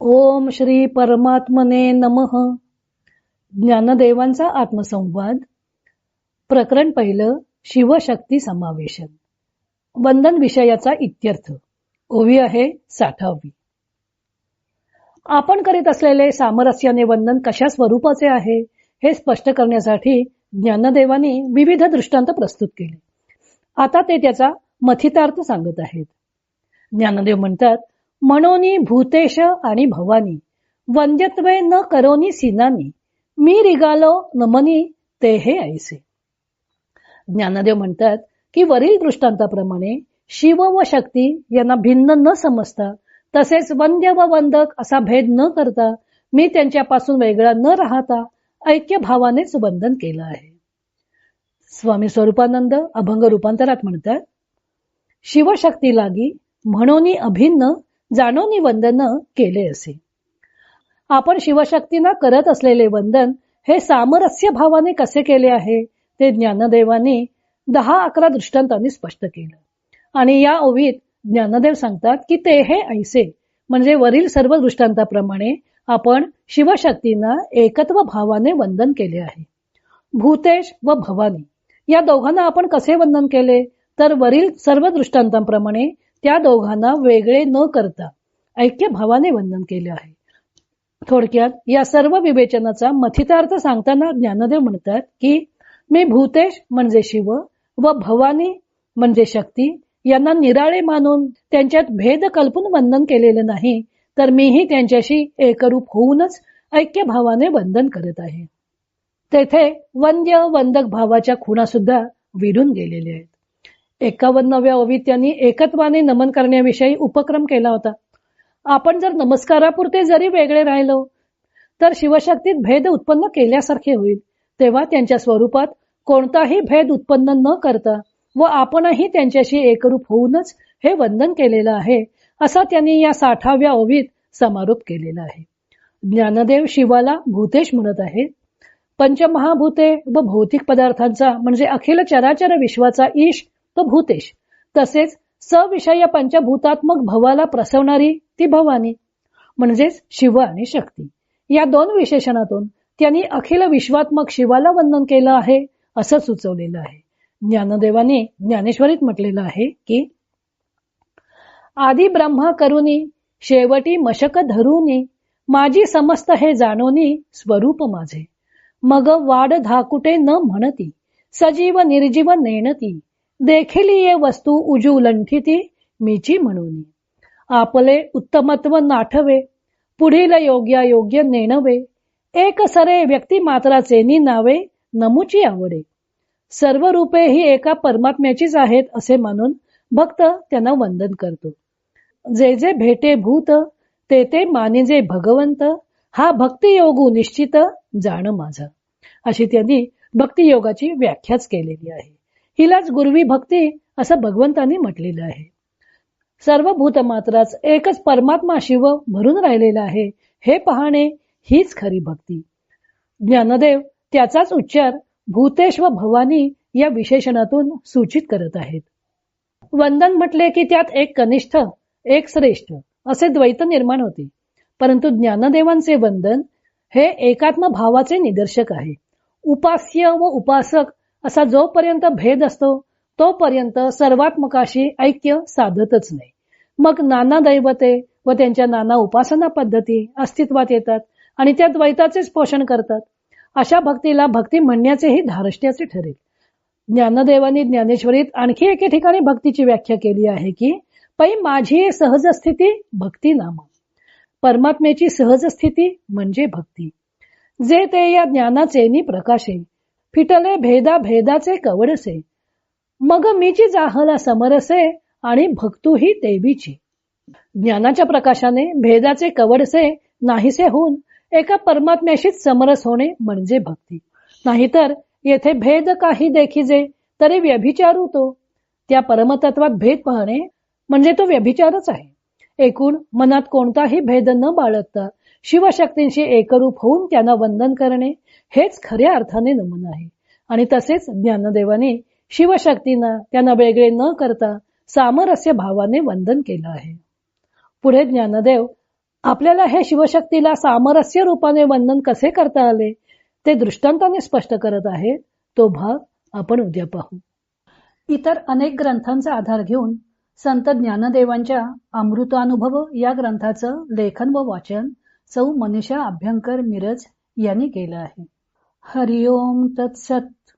ओम श्री परमात्मने नमः. ज्ञानदेवांचा आत्मसंवाद. प्रकरण पहिलं. शिवशक्ती समावेशन. वंदन विषयाचा इत्यर्थ. ओवी आहे 60वी. आपण करीत असलेले सामरस्याने वंदन कशा स्वरूपाचे आहे हे स्पष्ट करण्यासाठी ज्ञानदेवांनी विविध दृष्टांत प्रस्तुत केले. आता ते त्याचा मथितार्थ सांगत आहेत. ज्ञानदेव म्हणतात, म्हणोनी भूतेश आणि भवानी वंद्यत्वे न करोनी सिनानी मी रिगालो नमनी ते हे ऐसे. ज्ञानदेव म्हणतात की वरील दृष्टांताप्रमाणे शिव व शक्ती यांना भिन्न न समजता तसेच वंद्य व वंदक असा भेद न करता मी त्यांच्यापासून वेगळा न राहता ऐक्य भावानेच वंदन केलं आहे. स्वामी स्वरूपानंद अभंग रूपांतरात म्हणतात, शिवशक्ती लागी म्हणोनी अभिन्न जाणोनी वंदन केले असे. आपण शिवशक्तींना करत असलेले वंदन हे सामरस्य भावाने कसे केले आहे ते ज्ञानदेवांनी 10-11 दृष्टांतांनी स्पष्ट केलं. आणि या ओवीत ज्ञानदेव सांगतात की ते हे ऐसे म्हणजे वरील सर्व दृष्टांताप्रमाणे आपण शिवशक्तींना एकत्व भावाने वंदन केले आहे. भूतेश व भवानी या दोघांना आपण कसे वंदन केले तर वरील सर्व दृष्टांतांप्रमाणे त्या दोघांना वेगळे न करता ऐक्य भावाने वंदन केले आहे. थोडक्यात या सर्व विवेचनाचा मथितार्थ सांगताना ज्ञानदेव म्हणतात की मी भूतेश म्हणजे शिव व भवानी म्हणजे शक्ती यांना निराळे मानून त्यांच्यात भेद कल्पून वंदन केलेले नाही, तर मीही त्यांच्याशी एकरूप होऊनच ऐक्य भावाने वंदन करत आहे. तेथे वंद्य वंदक भावाच्या खुणा सुद्धा विरून गेलेले आहेत. 51व्या ओवीत त्यांनी एकत्वाने नमन करण्याविषयी उपक्रम केला होता. आपण जर नमस्कारापुरते जरी वेगळे राहिलो तर शिवशक्तीत भेद उत्पन्न केल्यासारखे होईल. तेव्हा त्यांच्या स्वरूपात कोणताही भेद उत्पन्न न करता व आपणही त्यांच्याशी एकरूप होऊनच हे वंदन केलेलं आहे, असा त्यांनी या 60व्या ओवीत समारोप केलेला आहे. ज्ञानदेव शिवाला भूतेश म्हणत आहेत. पंचमहाभूते व भौतिक पदार्थांचा म्हणजे अखिल चराचर विश्वाचा ईश तो भूतेश, तसेच सविषय पंचभूतात्मक भवाला प्रसवणारी ती भवानी म्हणजेच शिव आणि शक्ती. या दोन विशेषणातून त्यांनी अखिल विश्वात्मक शिवाला वंदन केलं आहे असं सुचवलेलं आहे. ज्ञानदेवाने ज्ञानेश्वरीत म्हटलेलं आहे की आदि ब्रह्मा करुनी शेवटी मशक धरुनी माझी समस्त हे जाणोनी स्वरूप माझे मग वाढ धाकुटे न म्हणती सजीव निर्जीव नेणती देखिली ये वस्तू उजू लंठिती मीची म्हणून आपले उत्तमत्व नाठवे पुढील योग्य नेणवे एक सरे व्यक्ती मात्राचे नावे नमुची आवडे सर्व रूपे ही एका परमात्म्याचीच आहेत असे मानून भक्त त्यांना वंदन करतो. जे जे भेटे भूत ते ते मानिजे भगवंत हा भक्तियोगू निश्चित जाण माझा, अशी त्यांनी भक्तियोगाची व्याख्याच केलेली आहे. हिलाच गुरवी भक्ती असं भगवंतांनी म्हटलेलं आहे. सर्व भूतमात्राच एकच परमात्मा शिव भरून राहिलेला आहे हे पाहणे हीच खरी भक्ती. ज्ञानदेव त्याचाच उच्चार भूतेश व भवानी या विशेषणातून सूचित करत आहेत. वंदन म्हटले की त्यात एक कनिष्ठ एक श्रेष्ठ असे द्वैत निर्माण होते, परंतु ज्ञानदेवांचे वंदन हे एकात्म भावाचे निदर्शक आहे. उपास्य व उपासक असा जोपर्यंत भेद असतो तोपर्यंत सर्वात्मकाशी ऐक्य साधतच नाही. मग नाना दैवते व त्यांच्या नाना उपासना पद्धती अस्तित्वात येतात आणि त्या द्वैताचेच पोषण करतात. अशा भक्तीला भक्ती म्हणण्याचेही धारष्ट्याचे ठरेल. ज्ञानदेवांनी ज्ञानेश्वरीत आणखी एके ठिकाणी भक्तीची व्याख्या केली आहे की पै माझी सहज स्थिती भक्ती नाम. परमात्म्याची सहज स्थिती म्हणजे भक्ती. जे ते या ज्ञानाचे प्रकाशे फिटले भेदा भेदाचे कवडसे मग मीची जाहला समरसे आणि भक्तूही देवीची. ज्ञानाच्या प्रकाशाने भेदाचे कवडसे नाहीसे होऊन एका परमात्म्याशीच समरस होणे म्हणजे भक्ती. नाहीतर येथे भेद काही देखिजे तरी व्यभिचारू तो. त्या परमतत्वात भेद पाहणे म्हणजे तो व्यभिचारच आहे. एकूण मनात कोणताही भेद न बाळगता शिवशक्तींशी एकरूप होऊन त्यांना वंदन करणे हेच खऱ्या अर्थाने नमन आहे. आणि तसेच ज्ञानदेवाने शिवशक्तींना त्यांना वेगळे न करता सामरस्य भावाने वंदन केलं आहे. पुढे ज्ञानदेव आपल्याला हे शिवशक्तीला सामरस्य रूपाने वंदन कसे करता आले ते दृष्टांताने स्पष्ट करत आहे. तो भाग आपण उद्या पाहू. इतर अनेक ग्रंथांचा आधार घेऊन संत ज्ञानदेवांच्या अमृतानुभव या ग्रंथाचं लेखन व वाचन सौ मनीषा अभ्यंकर मिरज यांनी केलं आहे. हरिओम तत्सत.